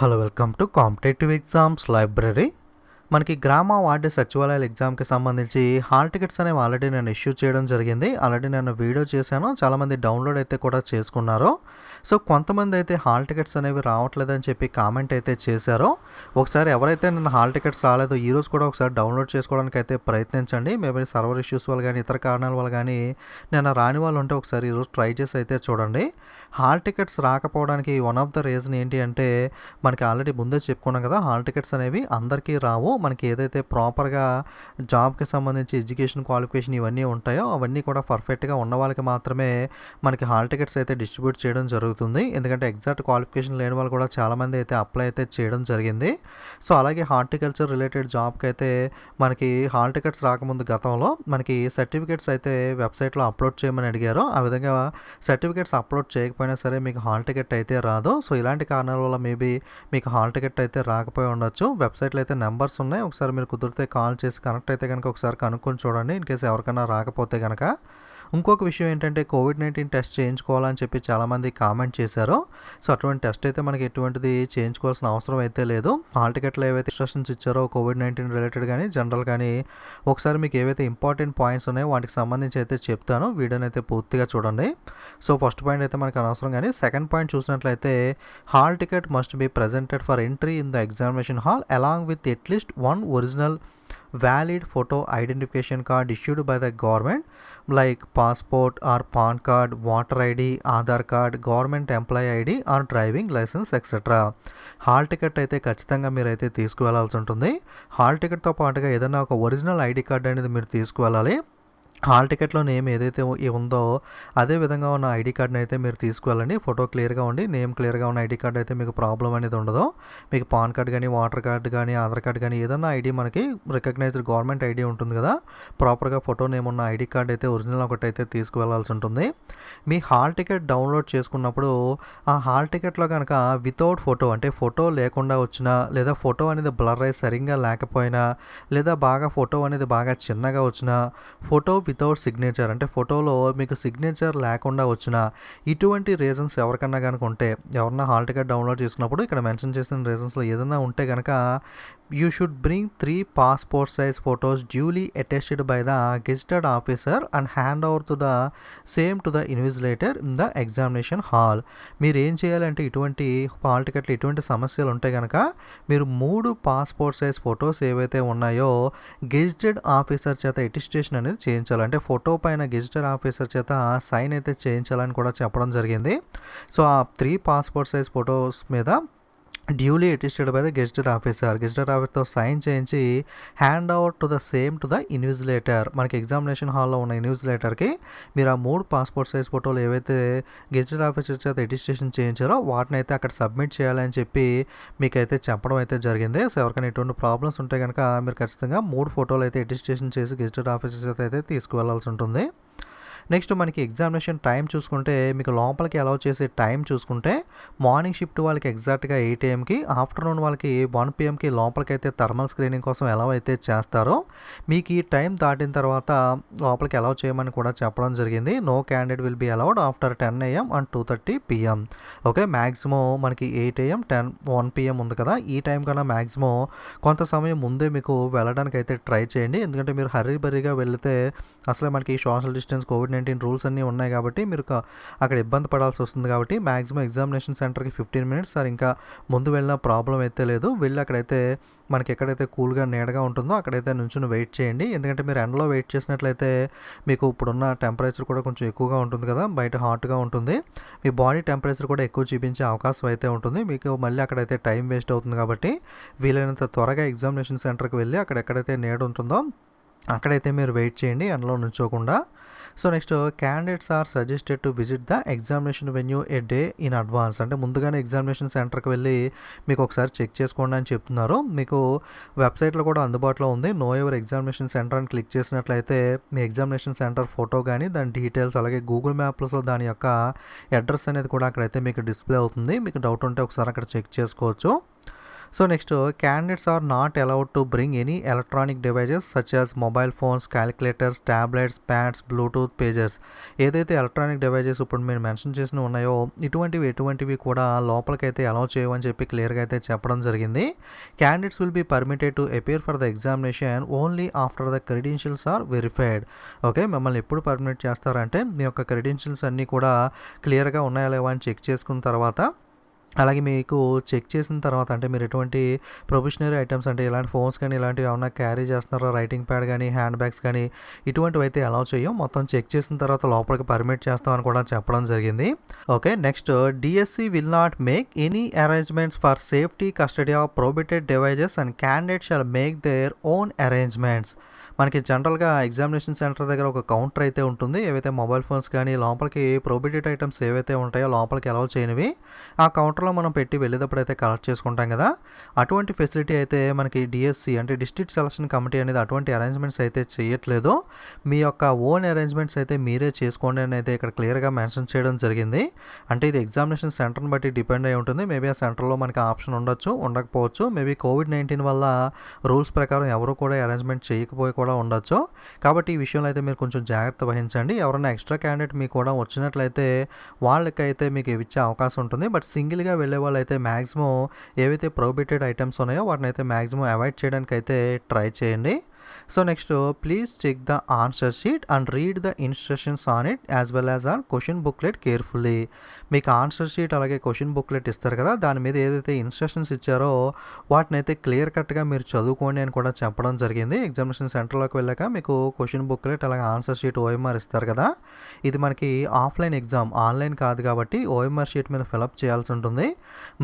Hello welcome to competitive exams library. మనకి గ్రామ ward సచివాలయాల ఎగ్జామ్కి సంబంధించి హాల్ టికెట్స్ అనేవి ఆల్రెడీ నేను ఇష్యూ చేయడం జరిగింది. ఆల్రెడీ నేను వీడియో చేశాను, చాలామంది డౌన్లోడ్ అయితే కూడా చేసుకున్నారు. సో కొంతమంది అయితే హాల్ టికెట్స్ అనేవి రావట్లేదని చెప్పి కామెంట్ అయితే చేశారు. ఒకసారి ఎవరైతే నేను హాల్ టికెట్స్ రాలేదో ఈరోజు కూడా ఒకసారి డౌన్లోడ్ చేసుకోవడానికి అయితే ప్రయత్నించండి. మేబీ సర్వర్ ఇష్యూస్ వల్ల కానీ ఇతర కారణాల వల్ల కానీ నేను రాని వాళ్ళు ఉంటే ఒకసారి ఈరోజు ట్రై చేసి అయితే చూడండి. హాల్ టికెట్స్ రాకపోవడానికి వన్ ఆఫ్ ద రీజన్ ఏంటి అంటే మనకి ఆల్రెడీ ముందే చెప్పుకున్నాం కదా, హాల్ టికెట్స్ అనేవి అందరికీ రావు. మనకి ఏదైతే ప్రాపర్గా జాబ్కి సంబంధించి ఎడ్యుకేషన్ క్వాలిఫికేషన్ ఇవన్నీ ఉంటాయో అవన్నీ కూడా పర్ఫెక్ట్గా ఉన్న వాళ్ళకి మాత్రమే మనకి హాల్ టికెట్స్ అయితే డిస్ట్రిబ్యూట్ చేయడం జరుగుతుంది. ఎందుకంటే ఎగ్జాక్ట్ క్వాలిఫికేషన్ లేని వాళ్ళు కూడా చాలామంది అయితే అప్లై అయితే చేయడం జరిగింది. సో అలాగే హార్టికల్చర్ రిలేటెడ్ జాబ్కి అయితే మనకి హాల్ టికెట్స్ రాకముందు గతంలో మనకి సర్టిఫికేట్స్ అయితే వెబ్సైట్లో అప్లోడ్ చేయమని అడిగారు. ఆ విధంగా సర్టిఫికేట్స్ అప్లోడ్ చేయకపోయినా సరే మీకు హాల్ టికెట్ అయితే రాదు. సో ఇలాంటి కారణాల వల్ల మేబీ మీకు హాల్ టికెట్ అయితే రాకపోయి ఉండొచ్చు. వెబ్సైట్లో అయితే నెంబర్స్ ఉన్నాయి, ఒకసారి మీరు కుదిరితే కాల్ చేసి కనెక్ట్ అయితే కనుక ఒకసారి కనుక్కొని చూడండి, ఇన్ కేసు ఎవరికైనా రాకపోతే కనుక. ఇంకొక విషయం ఏంటంటే కోవిడ్-19 టెస్ట్ చేయించుకోవాలని చెప్పి చాలామంది కామెంట్ చేశారు. సో అటువంటి టెస్ట్ అయితే మనకి ఎటువంటిది చేయించుకోవాల్సిన అవసరం అయితే లేదు. హాల్ టికెట్లో ఏవైతే ఇన్స్ట్రక్షన్స్ ఇచ్చారో కోవిడ్-19 రిలేటెడ్ కానీ జనరల్ కానీ ఒకసారి మీకు ఏవైతే ఇంపార్టెంట్ పాయింట్స్ ఉన్నాయో వాటికి సంబంధించి అయితే చెప్తాను, వీడియోని అయితే పూర్తిగా చూడండి. సో ఫస్ట్ పాయింట్ అయితే మనకు అనవసరం, కానీ సెకండ్ పాయింట్ చూసినట్లయితే hall ticket must be presented for entry in the examination hall along with at least one original valid photo identification card issued by the government like passport or PAN card, voter ID, Aadhaar card, government employee ID or driving license etc. Hall ticket అయితే ఖచ్చితంగా మీరైతే తీసుకువెళ్లాల్సి ఉంటుంది. Hall టికెట్తో పాటుగా ఏదైనా ఒక original ID card అనేది మీరు తీసుకువెళ్ళాలి. హాల్ టికెట్లో నేమ్ ఏదైతే ఉందో అదే విధంగా ఉన్న ఐడి కార్డ్ని అయితే మీరు తీసుకువెళ్ళండి. ఫోటో క్లియర్గా ఉండి నేమ్ క్లియర్గా ఉన్న ఐడి కార్డ్ అయితే మీకు ప్రాబ్లం అనేది ఉండదు. మీకు పాన్ కార్డ్ కానీ వాటర్ కార్డ్ కానీ ఆధార్ కార్డ్ కానీ ఏదన్నా ఐడి మనకి రికగ్నైజ్డ్ గవర్నమెంట్ ఐడి ఉంటుంది కదా, ప్రాపర్గా ఫోటో నేమ్ ఉన్న ఐడి కార్డ్ అయితే ఒరిజినల్ ఒకటి అయితే తీసుకువెళ్లాల్సి ఉంటుంది. మీ హాల్ టికెట్ డౌన్లోడ్ చేసుకున్నప్పుడు ఆ హాల్ టికెట్లో కనుక వితౌట్ ఫోటో అంటే ఫోటో లేకుండా వచ్చినా, లేదా ఫోటో అనేది బ్లర్ అయి సరిగ్గా లేకపోయినా, లేదా బాగా ఫోటో అనేది బాగా చిన్నగా వచ్చినా, ఫోటో వితౌట్ సిగ్నేచర్ అంటే ఫోటోలో మీకు సిగ్నేచర్ లేకుండా వచ్చిన ఇటువంటి రీజన్స్ ఎవరికన్నా కనుక ఉంటే, ఎవరన్నా హాల్ టికెట్ డౌన్లోడ్ చేసుకున్నప్పుడు ఇక్కడ మెన్షన్ చేసిన రీజన్స్లో ఏదైనా ఉంటే కనుక you should bring 3 passport size photos duly attested by the gazetted officer and hand over to the same to the invigilator in the examination hall. మీరు ఏం చేయాలంటే ఇటువంటి హాల్ టికెట్లు ఇటువంటి సమస్యలు ఉంటే కనుక మీరు 3 పాస్పోర్ట్ సైజ్ ఫొటోస్ ఏవైతే ఉన్నాయో గెజిటెడ్ ఆఫీసర్ చేత అటెస్టేషన్ అనేది చేయించాలి. అంటే ఫోటో పైన గెజిటెడ్ ఆఫీసర్ చేత సైన్ అయితే చేయించాలని కూడా చెప్పడం జరిగింది. సో ఆ 3 పాస్పోర్ట్ సైజ్ ఫొటోస్ మీద duly attested by the gazetted ఆఫీసర్తో సైన్ చేయించి hand over to the same to the invigilator. మనకి ఎగ్జామినేషన్ హాల్లో ఉన్న ఇన్విజిలేటర్కి మీరు ఆ 3 పాస్పోర్ట్ సైజ్ ఫోటోలు ఏవైతే గెజిటెడ్ ఆఫీసర్ చేత అటెస్టేషన్ చేయించారో వాటిని అయితే అక్కడ సబ్మిట్ చేయాలని చెప్పి మీకైతే చెప్పడం అయితే జరిగింది. సో ఎవరికైనా ఎటువంటి ప్రాబ్లమ్స్ ఉంటే కనుక మీరు ఖచ్చితంగా 3 ఫోటోలు అయితే అటెస్టేషన్ చేసి గెజిటెడ్ ఆఫీసర్ చేత అయితే తీసుకువెళ్లాల్సి ఉంటుంది. నెక్స్ట్ మనకి ఎగ్జామినేషన్ టైం చూసుకుంటే మీకు లోపలికి అలౌ చేసే టైం చూసుకుంటే మార్నింగ్ షిఫ్ట్ వాళ్ళకి ఎగ్జాక్ట్గా 8 AM, ఆఫ్టర్నూన్ వాళ్ళకి 1 PM లోపలికి అయితే థర్మల్ స్క్రీనింగ్ కోసం అలౌ అయితే చేస్తారో, మీకు ఈ టైం దాటిన తర్వాత లోపలికి అలౌ చేయమని కూడా చెప్పడం జరిగింది. No candidate will be allowed after 10 AM and 2:30 PM. Okay, maximum మనకి 8 AM 1 PM ఉంది కదా, ఈ టైం కన్నా మ్యాక్సిమం కొంత సమయం ముందే మీకు వెళ్ళడానికి అయితే ట్రై చేయండి. ఎందుకంటే మీరు హర్రీబరీగా వెళితే అసలే మనకి సోషల్ డిస్టెన్స్ కోవిడ్-19 రూల్స్ అన్నీ ఉన్నాయి కాబట్టి మీరు అక్కడ ఇబ్బంది పడాల్సి వస్తుంది. కాబట్టి మ్యాక్సిమం ఎగ్జామినేషన్ సెంటర్కి 15 minutes సార్ ఇంకా ముందు వెళ్ళిన ప్రాబ్లం అయితే లేదు. వెళ్ళి అక్కడైతే మనకి ఎక్కడైతే కూల్గా నీడగా ఉంటుందో అక్కడైతే నుంచుని వెయిట్ చేయండి. ఎందుకంటే మీరు ఎండలో వెయిట్ చేసినట్లయితే మీకు ఇప్పుడున్న టెంపరేచర్ కూడా కొంచెం ఎక్కువగా ఉంటుంది కదా, బయట హాట్గా ఉంటుంది, మీ బాడీ టెంపరేచర్ కూడా ఎక్కువ చూపించే అవకాశం అయితే ఉంటుంది. మీకు మళ్ళీ అక్కడైతే టైం వేస్ట్ అవుతుంది. కాబట్టి వీలైనంత త్వరగా ఎగ్జామినేషన్ సెంటర్కి వెళ్ళి అక్కడ ఎక్కడైతే నీడ ఉంటుందో అక్కడైతే మీరు వెయిట్ చేయండి, ఎండలో నుంచోకుండా. So next candidates are suggested to visit the examination venue a day in advance. అంటే ముందుగానే ఎగ్జామినేషన్ సెంటర్కి వెళ్ళి మీకు ఒకసారి చెక్ చేసుకోండి అని చెప్తున్నారు. మీకు వెబ్సైట్లో కూడా అందుబాటులో ఉంది. నో యువర్ ఎగ్జామినేషన్ సెంటర్ అని క్లిక్ చేసినట్లయితే మీ ఎగ్జామినేషన్ సెంటర్ ఫోటో కానీ దాని డీటెయిల్స్, అలాగే గూగుల్ మ్యాప్స్లో దాని యొక్క అడ్రస్ అనేది కూడా అక్కడైతే మీకు డిస్ప్లే అవుతుంది. మీకు డౌట్ ఉంటే ఒకసారి అక్కడ చెక్ చేసుకోవచ్చు. So next candidates are not allowed to bring any electronic devices such as mobile phones, calculators, tablets, pads, Bluetooth pages. ఏదైతే ఎలక్ట్రానిక్ డివైజెస్ ఇప్పుడు మీరు మెన్షన్ చేసినవి ఉన్నాయో ఇటువంటివి కూడా లోపలికైతే అలౌ చేయమని చెప్పి క్లియర్గా అయితే చెప్పడం జరిగింది. Candidates will be permitted to appear for the examination only after the credentials are verified. Okay, మిమ్మల్ని ఎప్పుడు పర్మిట్ చేస్తారంటే మీ యొక్క క్రెడెన్షియల్స్ అన్నీ కూడా క్లియర్గా ఉన్నాయా లేవా అని చెక్ చేసుకున్న తర్వాత, అలాగే మీకు చెక్ చేసిన తర్వాత అంటే మీరు ఎటువంటి ప్రొఫెషనరీ ఐటమ్స్ అంటే ఇలాంటి ఫోన్స్ కానీ ఇలాంటివి ఏమన్నా క్యారీ చేస్తున్నారో, రైటింగ్ ప్యాడ్ కానీ హ్యాండ్ బ్యాగ్స్ కానీ ఇటువంటివి అయితే అలౌ చేయం. మొత్తం చెక్ చేసిన తర్వాత లోపలికి పర్మిట్ చేస్తామని కూడా చెప్పడం జరిగింది. Okay, next DSC will not make any arrangements for safety custody of prohibited devices and candidate shawl make their own arrangements. మనకి జనరల్గా ఎగ్జామినేషన్ సెంటర్ దగ్గర ఒక కౌంటర్ అయితే ఉంటుంది. ఏవైతే మొబైల్ ఫోన్స్ కానీ లోపలికి ప్రొహిబిటెడ్ ఐటమ్స్ ఏవైతే ఉంటాయో లోపలికి అలౌ చేయనివి ఆ కౌంటర్లో మనం పెట్టి వెళ్ళేటప్పుడు అయితే కలెక్ట్ చేసుకుంటాం కదా, అటువంటి ఫెసిలిటీ అయితే మనకి డిఎస్సి అంటే డిస్ట్రిక్ట్ సెలక్షన్ కమిటీ అనేది అటువంటి అరేంజ్మెంట్స్ అయితే చేయట్లేదు. మీ యొక్క ఓన్ అరేంజ్మెంట్స్ అయితే మీరే చేసుకోండి అని అయితే ఇక్కడ క్లియర్గా మెన్షన్ చేయడం జరిగింది. అంటే ఇది ఎగ్జామినేషన్ సెంటర్ని బట్టి డిపెండ్ అయి ఉంటుంది. మేబీ ఆ సెంటర్లో మనకి ఆప్షన్ ఉండొచ్చు, ఉండకపోవచ్చు. మేబీ కోవిడ్-19 వల్ల రూల్స్ ప్రకారం ఎవరు కూడా అరేంజ్మెంట్ చేయకపోయి కూడా ఉండొచ్చు. కాబట్టి ఈ విషయంలో అయితే మీరు కొంచెం జాగ్రత్త వహించండి. ఎవరైనా ఎక్స్ట్రా క్యాండిడేట్ మీకు కూడా వచ్చినట్లయితే వాళ్ళకైతే మీకు ఇచ్చే అవకాశం ఉంటుంది. బట్ సింగిల్గా వెళ్ళే వాళ్ళు అయితే మ్యాక్సిమం ఏవైతే ప్రొహిబిటెడ్ ఐటమ్స్ ఉన్నాయో వాటిని అయితే మ్యాక్సిమం అవాయిడ్ చేయడానికి అయితే ట్రై చేయండి. So next please check the answer sheet and read the instructions on it as well as on question booklet carefully. మీకు ఆన్సర్ షీట్ అలాగే క్వశ్చన్ బుక్లెట్ ఇస్తారు కదా, దాని మీద ఏదైతే ఇన్స్ట్రక్షన్స్ ఇచ్చారో వాటిని అయితే క్లియర్ కట్గా మీరు చదువుకోండి అని కూడా చెప్పడం జరిగింది. ఎగ్జామినేషన్ సెంటర్లోకి వెళ్ళాక మీకు క్వశ్చన్ బుక్లెట్ అలాగే ఆన్సర్ షీట్ ఓఎంఆర్ ఇస్తారు కదా, ఇది మనకి ఆఫ్లైన్ ఎగ్జామ్, ఆన్లైన్ కాదు కాబట్టి ఓఎంఆర్ షీట్ మీద ఫిలప్ చేయాల్సి ఉంటుంది.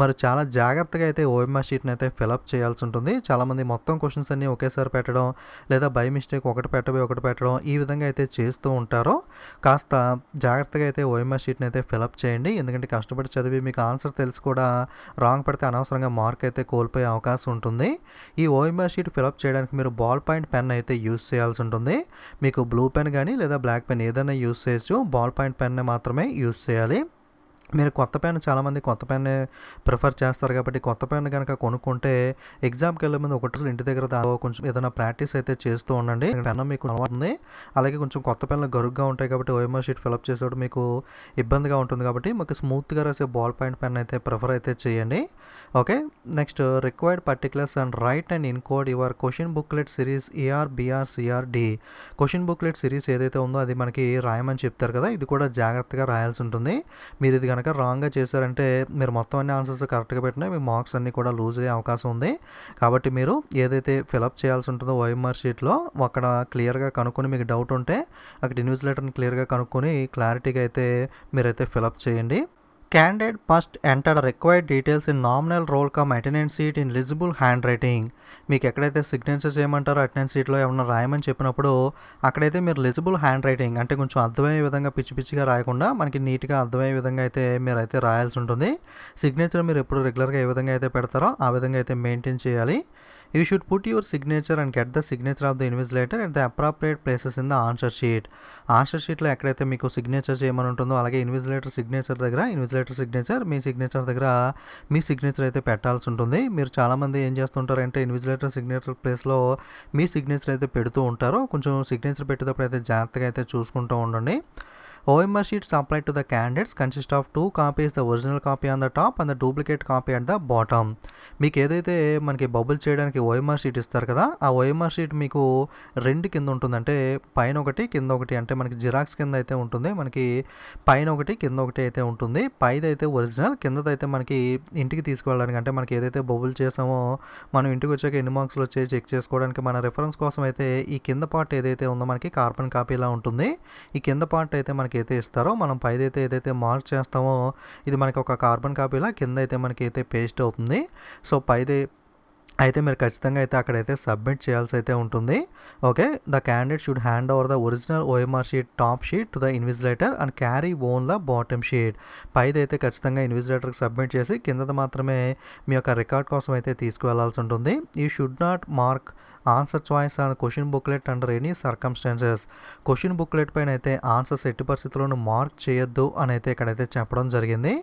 మరి చాలా జాగ్రత్తగా అయితే ఓఎంఆర్ షీట్ని అయితే ఫిలప్ చేయాల్సి ఉంటుంది. చాలామంది మొత్తం క్వశ్చన్స్ అన్నీ ఒకేసారి పెట్టడం లేదా బై మిస్టేక్ ఒకటి పెట్టడం ఈ విధంగా అయితే చేస్తూ ఉంటారో కాస్త జాగ్రత్తగా అయితే ఓఎంఆర్ షీట్ని అయితే ఫిలప్ చేయండి. ఎందుకంటే కష్టపడి చదివి మీకు ఆన్సర్ తెలిసి కూడా రాంగ్ పెడితే అనవసరంగా మార్క్ అయితే కోల్పోయే అవకాశం ఉంటుంది. ఈ ఓఎంఆర్ షీట్ ఫిలప్ చేయడానికి మీరు బాల్ పాయింట్ పెన్ అయితే యూస్ చేయాల్సి ఉంటుంది. మీకు బ్లూ పెన్ కానీ లేదా బ్లాక్ పెన్ ఏదైనా యూస్ చేయొచ్చు, బాల్ పాయింట్ పెన్ మాత్రమే యూస్ చేయాలి. మీరు కొత్త పెన్ చాలామంది కొత్త పెన్నే ప్రిఫర్ చేస్తారు కాబట్టి కొత్త పెన్ కనుక కొనుక్కుంటే ఎగ్జామ్కి వెళ్ళే ముందు ఒకటి ఇంటి దగ్గర కొంచెం ఏదైనా ప్రాక్టీస్ అయితే చేస్తూ ఉండండి. పెన్ మీకు అలవాటుంది. అలాగే కొంచెం కొత్త పెన్లు గరుగ్గా ఉంటాయి కాబట్టి ఓఎంఆర్ షీట్ ఫిలప్ చేసేటప్పుడు మీకు ఇబ్బందిగా ఉంటుంది కాబట్టి మీకు స్మూత్గా రాసే బాల్ పాయింట్ పెన్ అయితే ప్రిఫర్ అయితే చేయండి. Okay, next required particulars and write and encode your question booklet series A or B or C or D. Question booklet series ఏదైతే ఉందో అది మనకి రాయమని చెప్తారు కదా, ఇది కూడా జాగ్రత్తగా రాయాల్సి ఉంటుంది. మీరు ఇది కనుక రాంగ్గా చేశారంటే మీరు మొత్తం అన్ని ఆన్సర్స్ కరెక్ట్గా పెట్టినా మీ మార్క్స్ అన్నీ కూడా లూజ్ అయ్యే అవకాశం ఉంది. కాబట్టి మీరు ఏదైతే ఫిలప్ చేయాల్సి ఉంటుందో ఓఎంఆర్ షీట్లో అక్కడ క్లియర్గా కనుక్కొని మీకు డౌట్ ఉంటే అక్కడ ఇన్విజిలేటర్ని క్లియర్గా కనుక్కొని క్లారిటీగా అయితే మీరైతే ఫిలప్ చేయండి. Candidate must enter the required details in nominal roll cum attendance sheet in legible handwriting. మీకు ఎక్కడైతే సిగ్నేచర్ చేయమంటారో అటెండెన్స్ షీట్లో ఏమన్నా రాయమని చెప్పినప్పుడు అక్కడైతే మీరు లెజిబుల్ హ్యాండ్ రైటింగ్ అంటే కొంచెం అర్థమయ్యే విధంగా పిచ్చిగా రాయకుండా మనకి నీట్గా అర్థమయ్యే విధంగా అయితే మీరు అయితే రాయాల్సి ఉంటుంది. సిగ్నేచర్ మీరు ఎప్పుడు రెగ్యులర్గా ఏ విధంగా అయితే పెడతారో ఆ విధంగా అయితే మెయింటైన్ చేయాలి. You should put your signature and get the signature of the invigilator at the appropriate places in the answer sheet. Answer షీట్లో ఎక్కడైతే మీకు సిగ్నేచర్ చేయమని ఉంటుందో అలాగే ఇన్విజిలేటర్ సిగ్నేచర్ దగ్గర ఇన్విజిలేటర్ సిగ్నేచర్, మీ సిగ్నేచర్ దగ్గర మీ సిగ్నేచర్ అయితే పెట్టాల్సి ఉంటుంది. మీరు చాలామంది ఏం చేస్తుంటారంటే ఇన్విజిలేటర్ సిగ్నేచర్ ప్లేస్లో మీ సిగ్నేచర్ అయితే పెడుతూ ఉంటారు. కొంచెం సిగ్నేచర్ పెట్టేటప్పుడు అయితే జాగ్రత్తగా అయితే చూసుకుంటూ ఉండండి. OMR sheets applied to the candidates consist of 2 copies, the original copy on the top and the duplicate copy at the bottom. మీకు ఏదైతే మనకి బబుల్ చేయడానికి OMR షీట్ ఇస్తారు కదా, ఆ OMR షీట్ మీకు రెండు కింద ఉంటుంది. అంటే పైన ఒకటి కింద ఒకటి, అంటే మనకి జిరాక్స్ కింద అయితే ఉంటుంది. మనకి పైన ఒకటి కింద ఒకటి అయితే ఉంటుంది. పైది అయితే ఒరిజినల్, కిందదైతే మనకి ఇంటికి తీసుకువెళ్ళడానికి అంటే మనకి ఏదైతే బబుల్ చేసామో మనం ఇంటికి వచ్చాక ఎన్ని మార్క్స్లు వచ్చాయి చెక్ చేసుకోవడానికి మన రిఫరెన్స్ కోసం అయితే ఈ కింద పార్ట్ ఏదైతే ఉందో మనకి కార్బన్ కాపీలా ఉంటుంది. ఈ కింద పార్ట్ అయితే మనకి అయితే ఇస్తారో మనం పైదైతే ఏదైతే మార్క్ చేస్తామో ఇది మనకి ఒక కార్బన్ కాపీలా కింద అయితే మనకి అయితే పేస్ట్ అవుతుంది. సో పైదే అయితే మీరు ఖచ్చితంగా అయితే అక్కడైతే సబ్మిట్ చేయాల్సి అయితే ఉంటుంది. Okay, the candidate should hand over the original OMR sheet top sheet to the invigilator and carry own the bottom sheet. పైదైతే ఖచ్చితంగా ఇన్విజిలేటర్కి సబ్మిట్ చేసి కిందది మాత్రమే మీ యొక్క రికార్డ్ కోసం అయితే తీసుకువెళ్లాల్సి ఉంటుంది. You should not mark answer choice on question booklet under any circumstances. Question booklet పైన అయితే ఆన్సర్స్ ఎట్టి పరిస్థితుల్లోనూ మార్క్ చేయొద్దు అని అయితే ఇక్కడైతే చెప్పడం జరిగింది.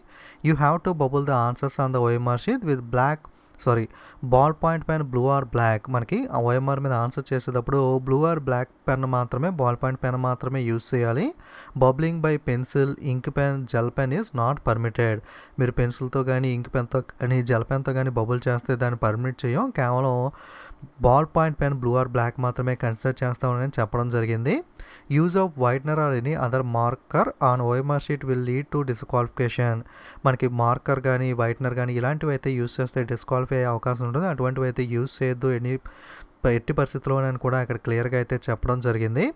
You have to bubble the answers on the OMR sheet with black sorry ball point pen blue or black. మనకి ఆ ఓఎంఆర్ మీద ఆన్సర్ చేసేటప్పుడు బ్లూ ఆర్ బ్లాక్ పెన్ మాత్రమే, బాల్ పాయింట్ పెన్ మాత్రమే యూజ్ చేయాలి. Bubbling by pencil, ink pen, gel pen is not permitted. మీరు పెన్సిల్తో కానీ ఇంక్ పెన్తో కానీ జెల్ పెన్తో కానీ బబుల్ చేస్తే దాన్ని పర్మిట్ చేయం. కేవలం ball point pen blue or black మాత్రమే కన్సిడర్ చేస్తామని చెప్పడం జరిగింది. Use of whitener or any other marker on OMR sheet will lead to disqualification. మనకి మార్కర్ కానీ వైట్నర్ కానీ ఇలాంటివి అయితే యూజ్ చేస్తే డిస్క్వాలిఫై అయ్యే అవకాశం ఉంటుంది. అటువంటివి అయితే యూజ్ చేయొద్దు ఎట్టి పరిస్థితుల్లోనని కూడా ఇక్కడ క్లియర్గా అయితే చెప్పడం జరిగింది.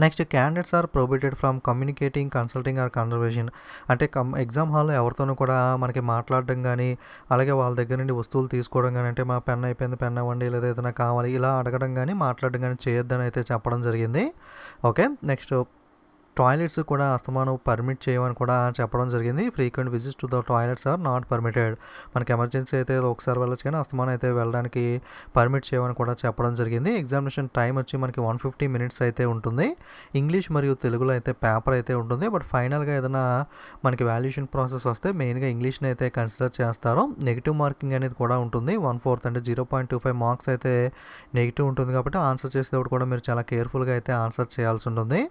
Next, candidates are prohibited from communicating, consulting or conversation. అంటే ఎగ్జామ్ హాల్లో ఎవరితోనూ కూడా మనకి మాట్లాడడం కానీ, అలాగే వాళ్ళ దగ్గర నుండి వస్తువులు తీసుకోవడం కానీ, అంటే మా పెన్ అయిపోయింది పెన్ ఇవ్వండి లేదా ఏదైనా కావాలి ఇలా అడగడం కానీ మాట్లాడడం కానీ చేయొద్దని అయితే చెప్పడం జరిగింది. ఓకే, నెక్స్ట్ టాయిలెట్స్ కూడా అస్తమానం పర్మిట్ చేయమని కూడా చెప్పడం జరిగింది. Frequent visits to the toilets are not permitted. మనకి ఎమర్జెన్సీ అయితే ఒకసారి వెళ్ళొచ్చు కానీ అస్తమానం అయితే వెళ్ళడానికి పర్మిట్ చేయమని కూడా చెప్పడం జరిగింది. ఎగ్జామినేషన్ టైం వచ్చి మనకి 150 minutes అయితే ఉంటుంది. ఇంగ్లీష్ మరియు తెలుగులో అయితే పేపర్ అయితే ఉంటుంది. బట్ ఫైనల్గా ఏదైనా మనకి వాల్యుయేషన్ ప్రాసెస్ వస్తే మెయిన్గా ఇంగ్లీష్ని అయితే కన్సిడర్ చేస్తారు. నెగిటివ్ మార్కింగ్ అనేది కూడా ఉంటుంది. 1/4 అంటే 0.25 మార్క్స్ అయితే నెగిటివ్ ఉంటుంది. కాబట్టి ఆన్సర్ చేసేటప్పుడు కూడా మీరు చాలా కేర్ఫుల్గా అయితే ఆన్సర్ చేయాల్సి ఉంటుంది.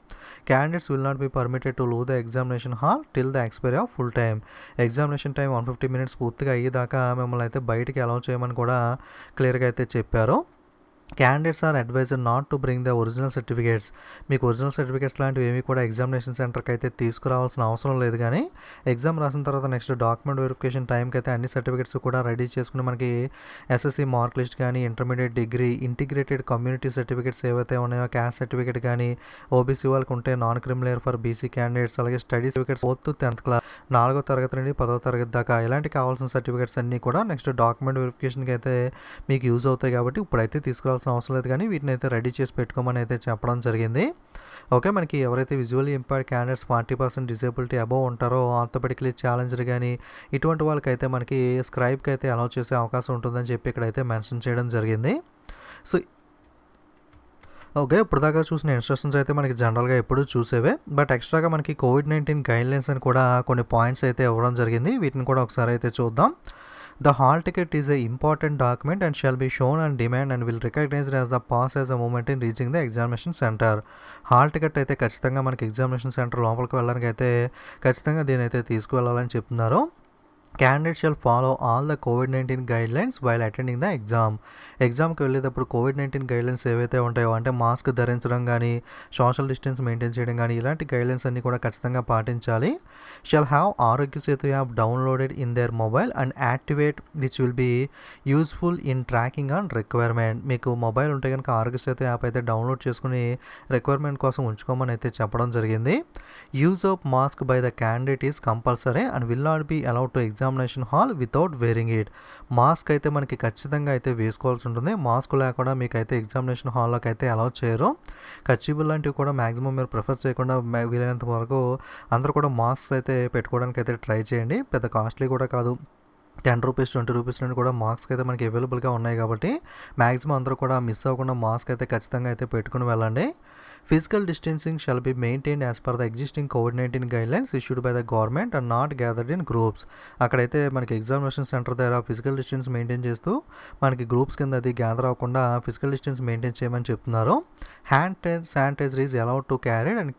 Candidates will not be permitted to leave the examination hall till the expiry of full time. Examination time 150 minutes పూర్తిగా అయ్యేదాకా మిమ్మల్ని అయితే బయటికి అలౌ చేయమని కూడా క్లియర్గా అయితే చెప్పారు. Candidates are adviser not to bring the original certificates. మీకు ఒరిజినల్ సర్టిఫికేట్స్ లాంటివి ఏమి కూడా ఎగ్జామినేషన్ సెంటర్కి అయితే తీసుకురావాల్సిన అవసరం లేదు. కానీ ఎగ్జామ్ రాసిన తర్వాత నెక్స్ట్ డాక్యుమెంట్ వెరిఫికేషన్ టైంకి అయితే అన్ని సర్టిఫికేట్స్ కూడా రెడీ చేసుకుని మనకి ఎస్ఎస్సి మార్క్ లిస్ట్ కానీ, intermediate, degree, integrated community certificates ఏవైతే ఉన్నాయో, క్యాస్ట్ సర్టిఫికేట్ కానీ, ఓబీసీ వాళ్ళకి ఉంటే non criminal for BC candidates, అలాగే study certificates 4th to 10th class 4వ తరగతి నుండి 10వ తరగతి దాకా ఇలాంటి కావాల్సిన సర్టిఫికేట్స్ అన్నీ కూడా నెక్స్ట్ డాక్యుమెంట్ వెరిఫికేషన్కి అయితే మీకు యూజ్ అవుతాయి. కాబట్టి ఇప్పుడైతే తీసుకురావాల్సిన అవసరం లేదు కానీ వీటిని అయితే రెడీ చేసి పెట్టుకోమని అయితే చెప్పడం జరిగింది. ఓకే, మనకి ఎవరైతే visually impaired candidates 40% disability above ఉంటారో, ఆర్థోపెడికలీ ఛాలెంజ్డ్ కానీ ఇటువంటి వాళ్ళకైతే మనకి స్క్రైబ్కి అయితే అలౌ చేసే అవకాశం ఉంటుందని చెప్పి ఇక్కడైతే మెన్షన్ చేయడం జరిగింది. సో ఓకే, ఇప్పుడు దాకా చూసిన ఇన్స్ట్రక్షన్స్ అయితే మనకి జనరల్గా ఎప్పుడు చూసేవే. బట్ ఎక్స్ట్రాగా మనకి COVID-19 గైడ్లైన్స్ అని కూడా కొన్ని పాయింట్స్ అయితే ఇవ్వడం జరిగింది. వీటిని కూడా ఒకసారి అయితే చూద్దాం. The hall ticket is an important document and shall be shown on demand and will recognized as the pass as a moment in reaching the examination center. Hall ticket అయితే ఖచ్చితంగా మనకి ఎగ్జామినేషన్ సెంటర్ లోపలికి వెళ్ళడానికి అయితే ఖచ్చితంగా దీని అయితే తీసుకువెళ్ళాలని చెప్తున్నారు. Candidate shall follow all the COVID-19 guidelines while attending the exam. ఎగ్జామ్కి వెళ్ళేటప్పుడు COVID-19 గైడ్లైన్స్ ఏవైతే ఉంటాయో, అంటే మాస్క్ ధరించడం కానీ, సోషల్ డిస్టెన్స్ మెయింటైన్ చేయడం కానీ ఇలాంటి గైడ్లైన్స్ అన్నీ కూడా ఖచ్చితంగా పాటించాలి. Shall have Aarogya Setu app downloaded in their mobile and activate which will be useful in tracking on requirement. మీకు మొబైల్ ఉంటే కనుక ఆరోగ్య సేతు యాప్ అయితే డౌన్లోడ్ చేసుకుని రిక్వైర్మెంట్ కోసం ఉంచుకోమని అయితే చెప్పడం జరిగింది. Use of mask by the candidate is compulsory and will not be allowed to examination hall without wearing it. Mask అయితే మనకి ఖచ్చితంగా అయితే వేసుకోవాల్సి ఉంటుంది. మాస్క్ లేకుండా మీకు అయితే ఎగ్జామినేషన్ హాల్లోకి అయితే అలౌ చేయరు. కర్చీఫ్ లాంటివి కూడా మ్యాక్సిమం మీరు ప్రిఫర్ చేయకుండా వీలైనంత వరకు అందరూ కూడా మాస్క్స్ అయితే పెట్టుకోవడానికి అయితే ట్రై చేయండి. పెద్ద కాస్ట్లీ కూడా కాదు, 10 రూపీస్ 20 రూపీస్ నుండి కూడా మాస్క్ అయితే మనకి అవైలబుల్గా ఉన్నాయి. కాబట్టి మ్యాక్సిమం అందరూ కూడా మిస్ అవ్వకుండా మాస్క్ అయితే ఖచ్చితంగా అయితే పెట్టుకుని వెళ్ళండి. Physical distancing shall be maintained as per the existing COVID-19 guidelines issued by the government and not gathered in groups. అక్కడైతే మనకి ఎగ్జామినేషన్ సెంటర్ దగ్గర ఫిజికల్ డిస్టెన్స్ మెయింటైన్ చేస్తూ మనకి గ్రూప్స్ కింద అది గ్యాదర్ అవ్వకుండా ఫిజికల్ డిస్టెన్స్ మెయింటైన్ చేయమని చెప్తున్నారు. Hand sanitiser is allowed to carried and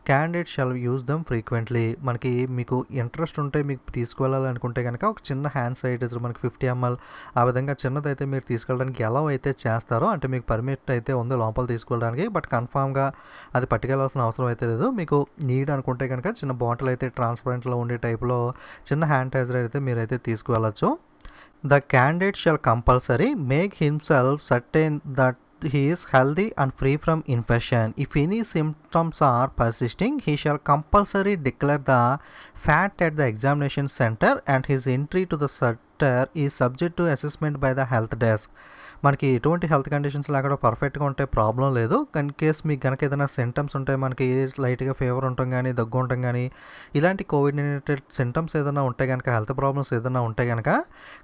candidate shall use them frequently. మనకి మీకు ఇంట్రెస్ట్ ఉంటే మీకు తీసుకువెళ్ళాలనుకుంటే కనుక ఒక చిన్న హ్యాండ్ శానిటైజర్ మనకి 50 ml ఆ విధంగా చిన్నదైతే మీరు తీసుకెళ్ళడానికి ఎలా అయితే చేస్తారో, అంటే మీకు పర్మిట్ అయితే ఉంది లోపల తీసుకెళ్ళడానికి, బట్ కన్ఫామ్గా అది పట్టుకెళ్ళాల్సిన అవసరం అయితే లేదు. మీకు నీడ్ అనుకుంటే కనుక చిన్న బాటిల్ అయితే ట్రాన్స్పరెంట్లో ఉండే టైప్లో చిన్న శానిటైజర్ అయితే మీరైతే తీసుకువెళ్ళచ్చు. The candidate shall compulsory make himself certain that he is healthy and free from infection. If any symptoms are persisting, he shall compulsory declare the fact at the examination center and his entry to the center is subject to assessment by the health desk. మనకి ఎటువంటి health conditions లేకుండా పర్ఫెక్ట్గా ఉంటే problem లేదు. In case మీకు కనుక ఏదైనా symptoms ఉంటాయి, మనకి లైట్గా ఫీవర్ ఉండటం కానీ, దగ్గు ఉండటం కానీ ఇలాంటి కోవిడ్-19 సింటమ్స్ ఏదైనా ఉంటే కనుక, హెల్త్ ప్రాబ్లమ్స్ ఏదైనా ఉంటే కనుక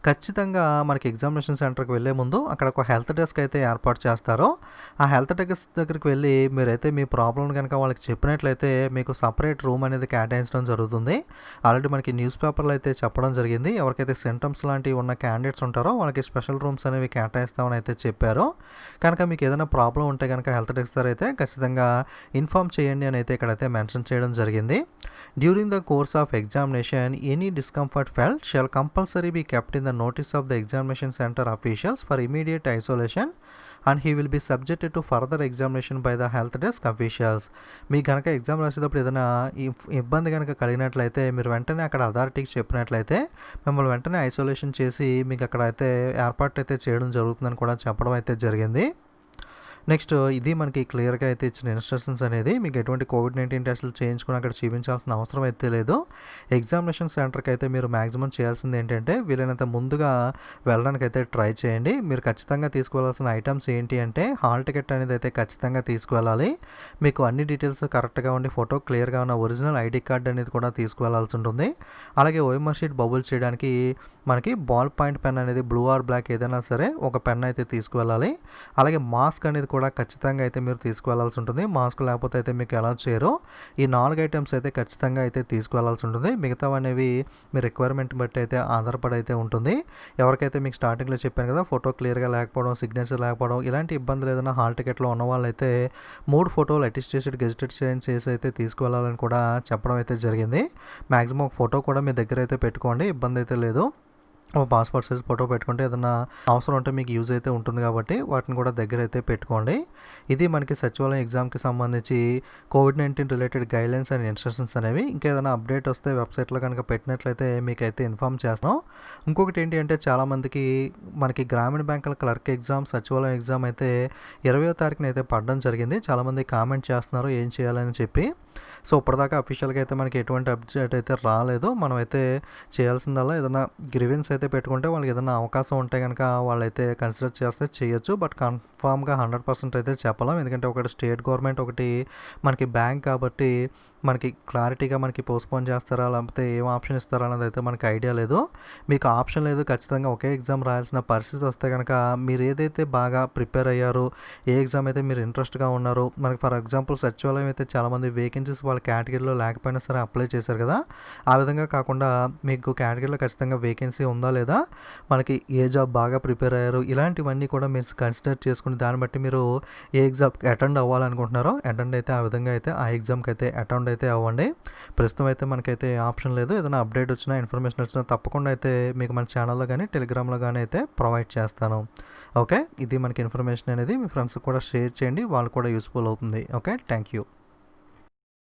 ఖచ్చితంగా మనకి ఎగ్జామినేషన్ సెంటర్కి వెళ్ళే ముందు అక్కడ ఒక హెల్త్ డెస్క్ అయితే ఏర్పాటు చేస్తారో ఆ హెల్త్ డెస్క్ దగ్గరికి వెళ్ళి మీరైతే మీ ప్రాబ్లం కనుక వాళ్ళకి చెప్పినట్లయితే మీకు సపరేట్ రూమ్ అనేది కేటాయించడం జరుగుతుంది. ఆల్రెడీ మనకి న్యూస్ పేపర్లో అయితే చెప్పడం జరిగింది. ఎవరికైతే సింటమ్స్ లాంటివి ఉన్న క్యాండిడేట్స్ ఉంటారో వాళ్ళకి స్పెషల్ రూమ్స్ అనేవి కేటాయిస్తామని అయితే చెప్పారు. కనుక మీకు ఏదైనా ప్రాబ్లం ఉంటే కనుక హెల్త్ డెస్క్ సార్ అయితే ఖచ్చితంగా ఇన్ఫామ్ చేయండి అని అయితే ఇక్కడైతే మెన్షన్ చేయడం జరిగింది. During the course of examination any discomfort felt shall compulsory be kept in the notice of the examination centre officials for immediate isolation and he will be subjected to further examination by the health desk officials. మీకు కనుక exam రాసేటప్పుడు ఏదైనా ఇబ్బంది కనుక కలిగినట్లయితే మీరు వెంటనే అక్కడ అథారిటీకి చెప్పినట్లయితే మిమ్మల్ని వెంటనే ఐసోలేషన్ చేసి మీకు అక్కడ అయితే ఏర్పాటు అయితే చేయడం జరుగుతుందని కూడా చెప్పడం అయితే జరిగింది. నెక్స్ట్ ఇది మనకి క్లియర్గా అయితే ఇచ్చిన ఇన్స్ట్రక్షన్స్ అనేది. మీకు ఎటువంటి కోవిడ్-19 టెస్టులు చేయించుకుని అక్కడ చూపించాల్సిన అవసరం అయితే లేదు. ఎగ్జామినేషన్ సెంటర్కి అయితే మీరు మ్యాక్సిమం చేయాల్సింది ఏంటంటే వీలైనంత ముందుగా వెళ్ళడానికి అయితే ట్రై చేయండి. మీరు ఖచ్చితంగా తీసుకువెళ్ళాల్సిన ఐటమ్స్ ఏంటి అంటే హాల్ టికెట్ అనేది అయితే ఖచ్చితంగా తీసుకువెళ్ళాలి. మీకు అన్ని డీటెయిల్స్ కరెక్ట్గా ఉండి ఫోటో క్లియర్గా ఉన్న ఒరిజినల్ ఐడి కార్డ్ అనేది కూడా తీసుకువెళ్ళాల్సి ఉంటుంది. అలాగే ఓఎంఆర్ షీట్ బబుల్ చేయడానికి మనకి బాల్ పాయింట్ పెన్ అనేది బ్లూ ఆర్ బ్లాక్ ఏదైనా సరే ఒక పెన్ అయితే తీసుకువెళ్ళాలి. అలాగే మాస్క్ అనేది కూడా ఖచ్చితంగా అయితే మీరు తీసుకువెళ్ళాల్సి ఉంటుంది. మాస్క్ లేకపోతే అయితే మీకు ఎలా చేయరో ఈ 4 ఐటమ్స్ అయితే ఖచ్చితంగా అయితే తీసుకువెళ్ళాల్సి ఉంటుంది. మిగతావనేవి మీ రిక్వైర్మెంట్ బట్టి అయితే ఆధారపడి అయితే ఉంటుంది. ఎవరికైతే మీకు స్టార్టింగ్లో చెప్పాను కదా ఫోటో క్లియర్గా లేకపోవడం, సిగ్నేచర్ లేకపోవడం ఇలాంటి ఇబ్బందులు ఏదైనా హాల్ టికెట్లో ఉన్న వాళ్ళైతే 3 ఫోటోలు అటెస్టేటెడ్ గెజిటెడ్ చేసి అయితే తీసుకువెళ్ళాలని కూడా చెప్పడం అయితే జరిగింది. మ్యాక్సిమం ఒక ఫోటో కూడా మీ దగ్గర అయితే పెట్టుకోండి, ఇబ్బంది అయితే లేదు. పాస్పోర్ట్ సైజ్ ఫోటో పెట్టుకుంటే ఏదైనా అవసరం ఉంటే మీకు యూజ్ అయితే ఉంటుంది కాబట్టి వాటిని కూడా దగ్గర అయితే పెట్టుకోండి. ఇది మనకి సచివాలయం ఎగ్జామ్కి సంబంధించి COVID-19 related guidelines and instructions అనేవి. ఇంకేదైనా అప్డేట్ వస్తే వెబ్సైట్లో కనుక పెట్టినట్లయితే మీకైతే ఇన్ఫామ్ చేస్తాం. ఇంకొకటి ఏంటి అంటే చాలామందికి మనకి గ్రామీణ బ్యాంకుల క్లర్క్ ఎగ్జామ్, సచివాలయం ఎగ్జామ్ అయితే 20వ తారీఖున అయితే పడడం జరిగింది. చాలామంది కామెంట్ చేస్తున్నారు ఏం చేయాలని చెప్పి. సో ఇప్పటిదాకా అఫీషియల్గా అయితే మనకి ఎటువంటి అప్డేట్ అయితే రాలేదు. మనమైతే చేయాల్సిందల్లా ఏదైనా గ్రీవెన్స్ అయితే పెట్టుకుంటే వాళ్ళకి ఏదైనా అవకాశం ఉంటే కనుక వాళ్ళైతే కన్సిడర్ చేస్తే చేయొచ్చు. బట్ కన్ఫామ్గా 100% అయితే చెప్పలేం. ఎందుకంటే ఒకటి స్టేట్ గవర్నమెంట్, ఒకటి మనకి బ్యాంక్ కాబట్టి మనకి క్లారిటీగా మనకి పోస్ట్పోన్ చేస్తారా లేకపోతే ఏం ఆప్షన్ ఇస్తారా అనేది అయితే మనకి ఐడియా లేదు. మీకు ఆప్షన్ లేదు, ఖచ్చితంగా ఒకే ఎగ్జామ్ రాయాల్సిన పరిస్థితి వస్తే కనుక మీరు ఏదైతే బాగా ప్రిపేర్ అయ్యారో, ఏ ఎగ్జామ్ అయితే మీరు ఇంట్రెస్ట్గా ఉన్నారో, మనకి ఫర్ ఎగ్జాంపుల్ సచివాలయం అయితే చాలామంది వేకెన్సీస్ వాళ్ళ కేటగిరీలో లేకపోయినా సరే అప్లై చేశారు కదా. ఆ విధంగా కాకుండా మీకు కేటగిరీలో ఖచ్చితంగా వేకెన్సీ ఉందా లేదా, మనకి ఏ జాబ్ బాగా ప్రిపేర్ అయ్యారు, ఇలాంటివన్నీ కూడా మీరు కన్సిడర్ చేసుకుని దాన్ని బట్టి మీరు ఏ ఎగ్జామ్కి అటెండ్ అవ్వాలనుకుంటున్నారో అటెండ్ అయితే ఆ విధంగా అయితే ఆ ఎగ్జామ్కి అయితే అటెండ్ అయితే అవ్వండి. ప్రస్తుతం అయితే మనకైతే ఆప్షన్ లేదు. ఏదైనా అప్డేట్ వచ్చినా, ఇన్ఫర్మేషన్ వచ్చినా తప్పకుండా అయితే మీకు మన ఛానల్లో కానీ టెలిగ్రామ్లో కానీ అయితే ప్రొవైడ్ చేస్తాను. ఓకే, ఇది మనకి ఇన్ఫర్మేషన్ అనేది మీ ఫ్రెండ్స్కి కూడా షేర్ చేయండి, వాళ్ళు కూడా యూస్ఫుల్ అవుతుంది. Okay, thank you.